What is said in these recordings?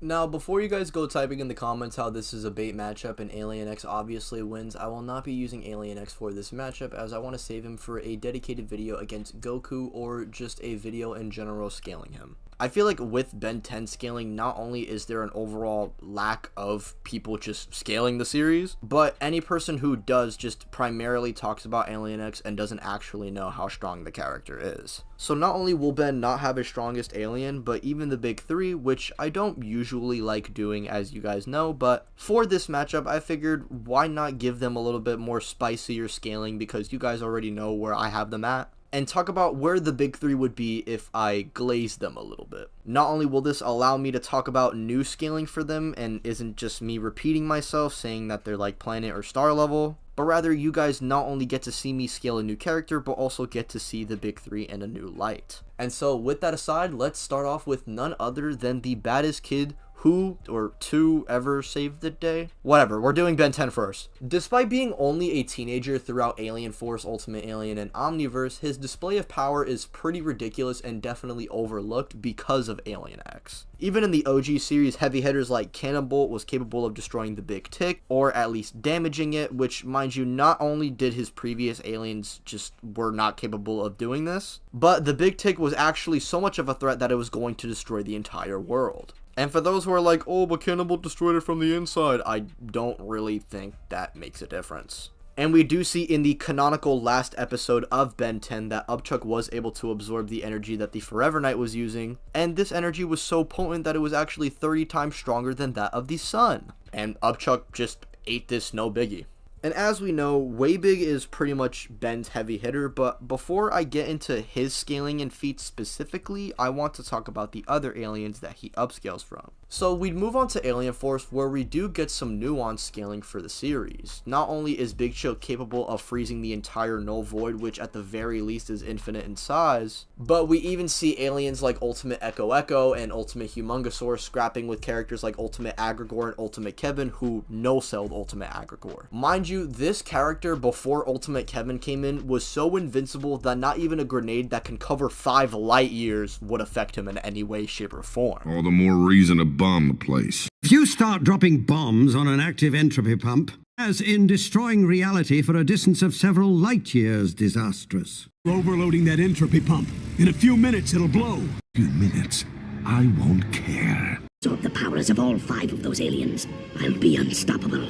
Now, before you guys go typing in the comments how this is a bait matchup and Alien X obviously wins, I will not be using Alien X for this matchup as I want to save him for a dedicated video against Goku or just a video in general scaling him. I feel like with Ben10 scaling, not only is there an overall lack of people just scaling the series, but any person who does just primarily talks about Alien X and doesn't actually know how strong the character is. So not only will Ben not have his strongest alien, but even the big three, which I don't usually like doing as you guys know, but for this matchup I figured why not give them a little bit more spicier scaling because you guys already know where I have them at. And talk about where the big three would be if I glaze them a little bit. Not only will this allow me to talk about new scaling for them and isn't just me repeating myself saying that they're like planet or star level, but rather you guys not only get to see me scale a new character, but also get to see the big three in a new light. And so with that aside, let's start off with none other than the baddest kid who or two ever saved the day. Whatever, we're doing Ben10 first. Despite being only a teenager throughout Alien Force, Ultimate Alien, and Omniverse, his display of power is pretty ridiculous and definitely overlooked because of Alien X. Even in the OG series, heavy hitters like Cannonbolt was capable of destroying the Big Tick, or at least damaging it, which, mind you, not only did his previous aliens just were not capable of doing this, but the Big Tick was actually so much of a threat that it was going to destroy the entire world. And for those who are like, oh, but Cannonbolt destroyed it from the inside, I don't really think that makes a difference. And we do see in the canonical last episode of Ben10 that Upchuck was able to absorb the energy that the Forever Knight was using, and this energy was so potent that it was actually 30 times stronger than that of the sun. And Upchuck just ate this no biggie. And as we know, Way Big is pretty much Ben's heavy hitter, but before I get into his scaling and feats specifically, I want to talk about the other aliens that he upscales from. So we'd move on to Alien Force, where we do get some nuanced scaling for the series. Not only is Big Chill capable of freezing the entire Null Void, which at the very least is infinite in size, but we even see aliens like Ultimate Echo Echo and Ultimate Humongosaur scrapping with characters like Ultimate Agrigor and Ultimate Kevin, who no-selled Ultimate Agrigor. Mind you, this character before Ultimate Kevin came in was so invincible that not even a grenade that can cover 5 light years would affect him in any way, shape, or form. All the more reason to bomb the place. If you start dropping bombs on an active entropy pump, as in destroying reality for a distance of several light years, disastrous. We're overloading that entropy pump. In a few minutes, it'll blow. Few minutes? I won't care. Absorb the powers of all 5 of those aliens. I'll be unstoppable.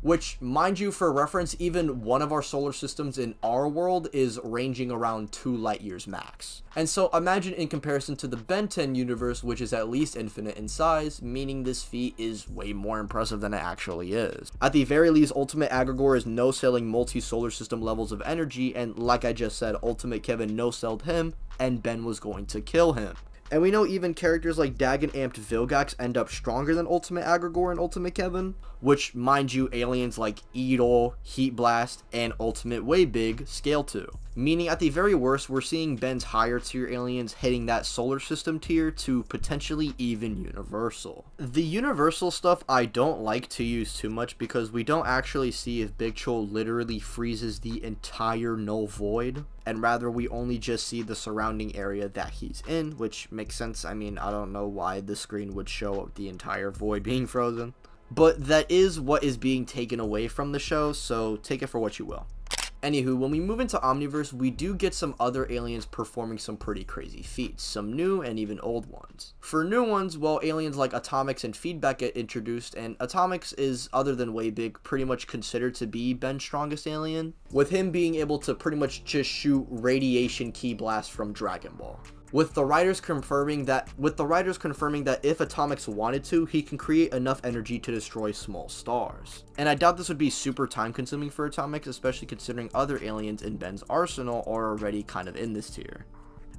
Which, mind you, for reference, even one of our solar systems in our world is ranging around 2 light years max. And so imagine in comparison to the Ben10 universe, which is at least infinite in size, meaning this feat is way more impressive than it actually is. At the very least, Ultimate Agrigor is no-selling multi-solar system levels of energy, and like I just said, Ultimate Kevin no-selled him, and Ben was going to kill him. And we know even characters like Dagon Amped Vilgax end up stronger than Ultimate Agrigor and Ultimate Kevin, which, mind you, aliens like Edol, Heat Blast, and Ultimate Way Big scale to. Meaning, at the very worst, we're seeing Ben's higher tier aliens hitting that solar system tier to potentially even universal. The universal stuff I don't like to use too much because we don't actually see if Big Chol literally freezes the entire Null Void, and rather we only just see the surrounding area that he's in, which makes sense. I mean, I don't know why the screen would show the entire void being frozen, but that is what is being taken away from the show, so take it for what you will. Anywho, when we move into Omniverse, we do get some other aliens performing some pretty crazy feats, some new and even old ones. For new ones, well, aliens like Atomics and Feedback get introduced, and Atomics is, other than Way Big, pretty much considered to be Ben's strongest alien, with him being able to pretty much just shoot radiation ki blast from Dragon Ball. With the writers confirming that if Atomics wanted to, he can create enough energy to destroy small stars. And I doubt this would be super time consuming for Atomics, especially considering other aliens in Ben's arsenal are already kind of in this tier.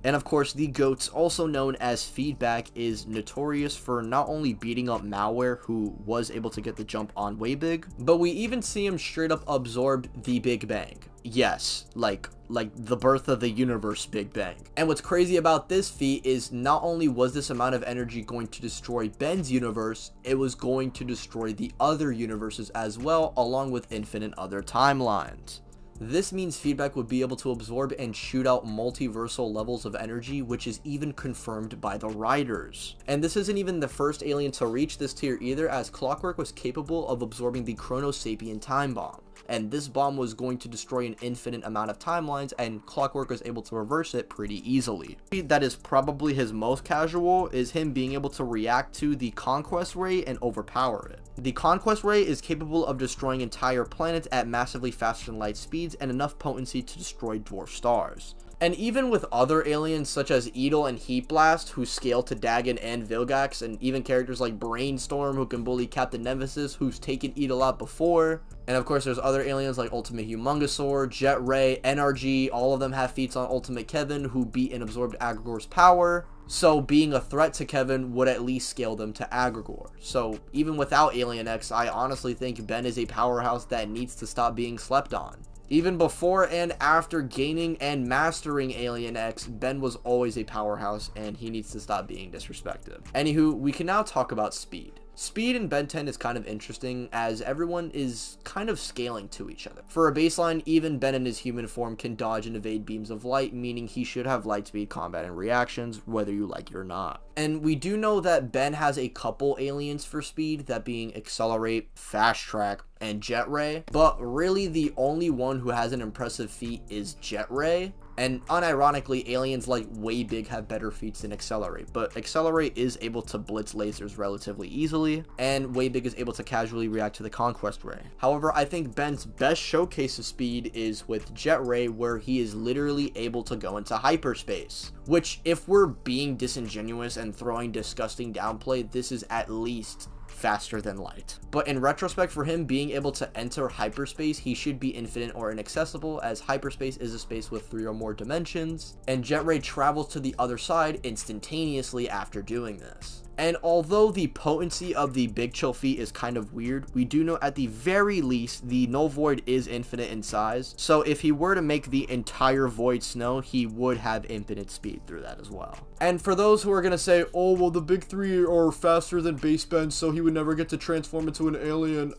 And of course, the GOATS, also known as Feedback, is notorious for not only beating up Malware, who was able to get the jump on Way Big, but we even see him straight up absorb the Big Bang. Yes, like the birth of the universe Big Bang. And what's crazy about this feat is not only was this amount of energy going to destroy Ben's universe, it was going to destroy the other universes as well, along with infinite other timelines. This means feedback would be able to absorb and shoot out multiversal levels of energy, which is even confirmed by the writers. And this isn't even the first alien to reach this tier either, as Clockwork was capable of absorbing the Chrono Sapien time bomb. And this bomb was going to destroy an infinite amount of timelines, and Clockwork was able to reverse it pretty easily. That is probably his most casual, is him being able to react to the Conquest Ray and overpower it. The Conquest Ray is capable of destroying entire planets at massively faster than light speeds and enough potency to destroy dwarf stars. And even with other aliens such as Edel and Heat Blast, who scale to Dagon and Vilgax, and even characters like Brainstorm, who can bully Captain Nemesis, who's taken Edel out before. And of course, there's other aliens like Ultimate Humongosaur, Jet Ray, NRG, all of them have feats on Ultimate Kevin, who beat and absorbed Agrigor's power. So being a threat to Kevin would at least scale them to Agrigor. So even without Alien X, I honestly think Ben is a powerhouse that needs to stop being slept on. Even before and after gaining and mastering Alien X, Ben was always a powerhouse, and he needs to stop being disrespected. Anywho, we can now talk about speed. Speed in Ben 10 is kind of interesting, as everyone is kind of scaling to each other. For a baseline, even Ben in his human form can dodge and evade beams of light, meaning he should have light speed combat and reactions, whether you like it or not. And we do know that Ben has a couple aliens for speed, that being Accelerate, Fast Track, and Jet Ray, but really the only one who has an impressive feat is Jet Ray. And unironically, aliens like Way Big have better feats than Accelerate, but Accelerate is able to blitz lasers relatively easily, and Way Big is able to casually react to the Conquest Ray. However, I think Ben's best showcase of speed is with Jet Ray, where he is literally able to go into hyperspace, which, if we're being disingenuous and throwing disgusting downplay, this is at least faster than light. But in retrospect, for him being able to enter hyperspace, he should be infinite or inaccessible, as hyperspace is a space with 3 or more dimensions, and Jet Ray travels to the other side instantaneously after doing this. And although the potency of the Big Chill feat is kind of weird, we do know at the very least the Null Void is infinite in size, so if he were to make the entire Void snow, he would have infinite speed through that as well. And for those who are going to say, oh, well, the big 3 are faster than base Ben, so he would never get to transform into an alien,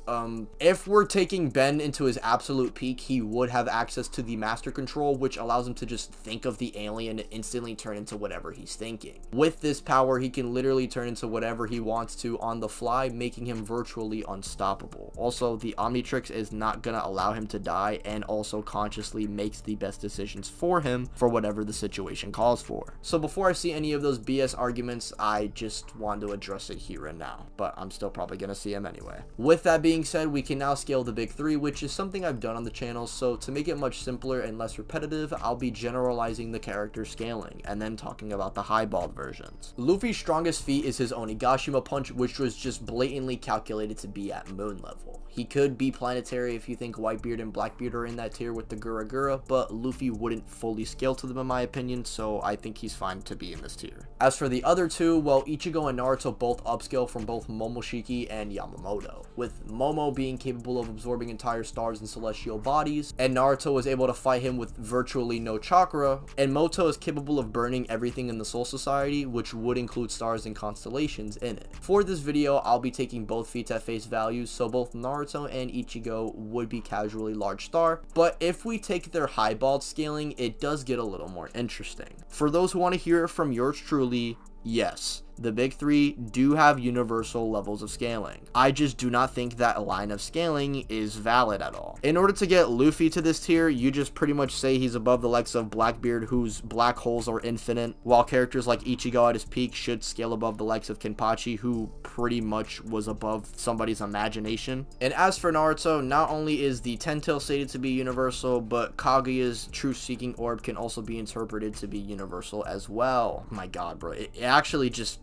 if we're taking Ben into his absolute peak, he would have access to the Master Control, which allows him to just think of the alien and instantly turn into whatever he's thinking. With this power, he can literally turn into whatever he wants to on the fly, making him virtually unstoppable. Also, the Omnitrix is not gonna allow him to die, and also consciously makes the best decisions for him for whatever the situation calls for. So before I see any of those BS arguments, I just want to address it here and now, but I'm still probably gonna see him anyway. With that being said, we can now scale the big 3, which is something I've done on the channel, so to make it much simpler and less repetitive, I'll be generalizing the character scaling, and then talking about the highballed versions. Luffy's strongest feat is his Onigashima punch, which was just blatantly calculated to be at moon level. He could be planetary if you think Whitebeard and Blackbeard are in that tier with the Gura Gura, but Luffy wouldn't fully scale to them in my opinion, so I think he's fine to be in this tier. As for the other two, well, Ichigo and Naruto both upscale from both Momoshiki and Yamamoto, with Momo being capable of absorbing entire stars and celestial bodies, and Naruto was able to fight him with virtually no chakra, and Moto is capable of burning everything in the Soul Society, which would include stars and constellations in it. For this video, I'll be taking both feats at face value, so both Naruto and Ichigo would be casually large star, but if we take their highballed scaling, it does get a little more interesting. For those who want to hear it from yours truly, yes, the big 3 do have universal levels of scaling. I just do not think that line of scaling is valid at all. In order to get Luffy to this tier, you just pretty much say he's above the likes of Blackbeard, whose black holes are infinite, while characters like Ichigo at his peak should scale above the likes of Kenpachi, who pretty much was above somebody's imagination. And as for Naruto, not only is the Ten-Tail stated to be universal, but Kaguya's truth-seeking orb can also be interpreted to be universal as well. My god, bro, it actually just...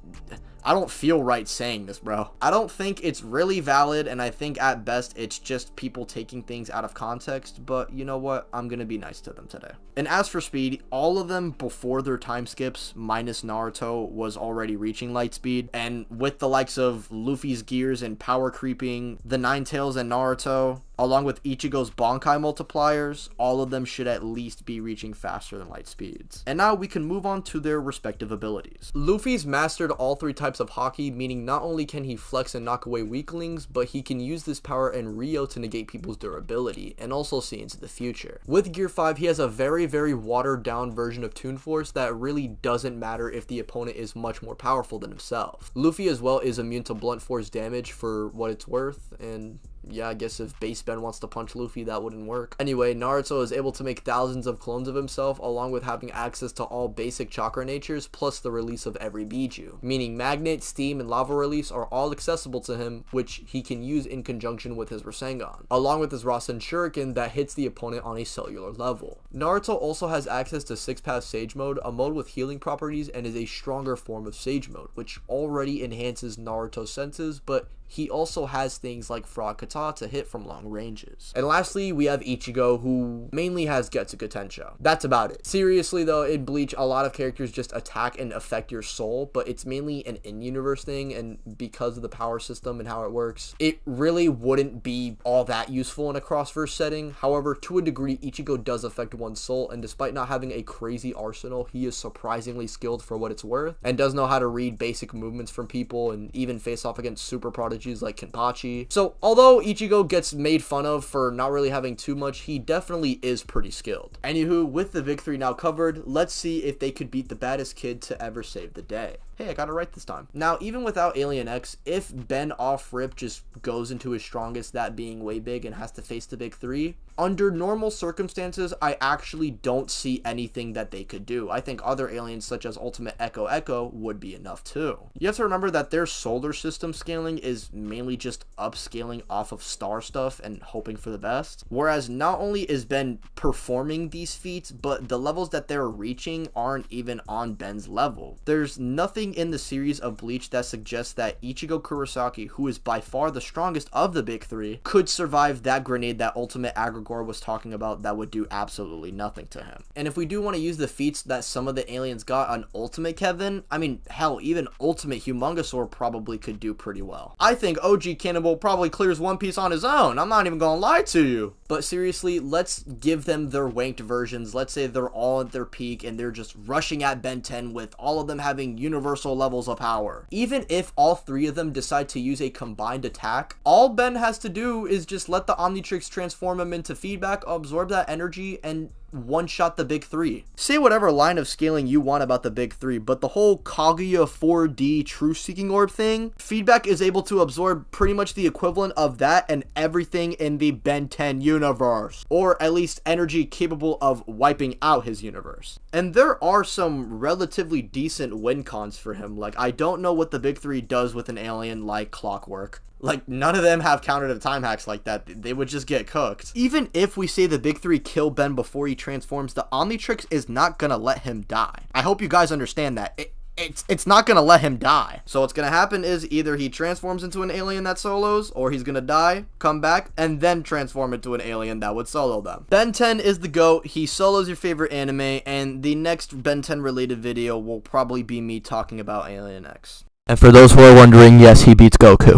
I don't feel right saying this, bro. I don't think it's really valid, and I think at best it's just people taking things out of context, but you know what? I'm gonna be nice to them today. And as for speed, all of them before their time skips, minus Naruto, was already reaching light speed, and with the likes of Luffy's gears and power creeping, the Nine Tails and Naruto, Along with Ichigo's Bankai multipliers, all of them should at least be reaching faster than light speeds. And now we can move on to their respective abilities. Luffy's mastered all 3 types of haki, meaning not only can he flex and knock away weaklings, but he can use this power in Rio to negate people's durability, and also see into the future. With Gear 5, he has a very watered down version of Toon Force that really doesn't matter if the opponent is much more powerful than himself. Luffy as well is immune to blunt force damage for what it's worth, and yeah, I guess if base Ben wants to punch Luffy, that wouldn't work. Anyway, Naruto is able to make thousands of clones of himself, along with having access to all basic chakra natures, plus the release of every Biju. Meaning Magnet, Steam, and Lava Release are all accessible to him, which he can use in conjunction with his Rasengan, along with his Rasen Shuriken that hits the opponent on a cellular level. Naruto also has access to 6-Path Sage Mode, a mode with healing properties, and is a stronger form of Sage Mode, which already enhances Naruto's senses, but he also has things like Frog Kata to hit from long ranges. And lastly, we have Ichigo, who mainly has Getsuga Tensho. That's about it. Seriously though, in Bleach, a lot of characters just attack and affect your soul, but it's mainly an in-universe thing, and because of the power system and how it works, it really wouldn't be all that useful in a cross-verse setting. However, to a degree, Ichigo does affect one's soul, and despite not having a crazy arsenal, he is surprisingly skilled for what it's worth, and does know how to read basic movements from people, and even face off against super prodigies like Kenpachi. So although Ichigo gets made fun of for not really having too much, he definitely is pretty skilled. Anywho, with the big 3 now covered, let's see if they could beat the baddest kid to ever save the day. Hey, I got it right this time. Now, even without Alien X, if Ben off rip just goes into his strongest, that being way big, and has to face the big 3, under normal circumstances, I actually don't see anything that they could do. I think other aliens such as Ultimate Echo Echo would be enough too. You have to remember that their solar system scaling is mainly just upscaling off of star stuff and hoping for the best. Whereas not only is Ben performing these feats, but the levels that they're reaching aren't even on Ben's level. There's nothing in the series of Bleach that suggests that Ichigo Kurosaki, who is by far the strongest of the big 3, could survive that grenade that Ultimate Agrigor was talking about that would do absolutely nothing to him. And if we do want to use the feats that some of the aliens got on Ultimate Kevin, I mean, hell, even Ultimate Humongosaur probably could do pretty well. I think OG Cannibal probably clears One Piece on his own. I'm not even gonna lie to you. But seriously, let's give them their wanked versions. Let's say they're all at their peak and they're just rushing at Ben 10 with all of them having universal levels of power. Even if all 3 of them decide to use a combined attack, all Ben has to do is just let the Omnitrix transform him into feedback, absorb that energy, and one-shot the big 3. Say whatever line of scaling you want about the big 3, but the whole Kaguya 4D Truth-Seeking Orb thing, feedback is able to absorb pretty much the equivalent of that and everything in the Ben 10 universe, or at least energy capable of wiping out his universe. And there are some relatively decent win cons for him. Like, I don't know what the big 3 does with an alien like Clockwork. Like, none of them have counter to time hacks like that. They would just get cooked. Even if we say the big 3 kill Ben before he transforms, the Omnitrix is not gonna let him die. I hope you guys understand that. It's not gonna let him die. So what's gonna happen is either he transforms into an alien that solos, or he's gonna die, come back, and then transform into an alien that would solo them. Ben 10 is the GOAT. He solos your favorite anime, and the next Ben 10 related video will probably be me talking about Alien X. And for those who are wondering, yes, he beats Goku.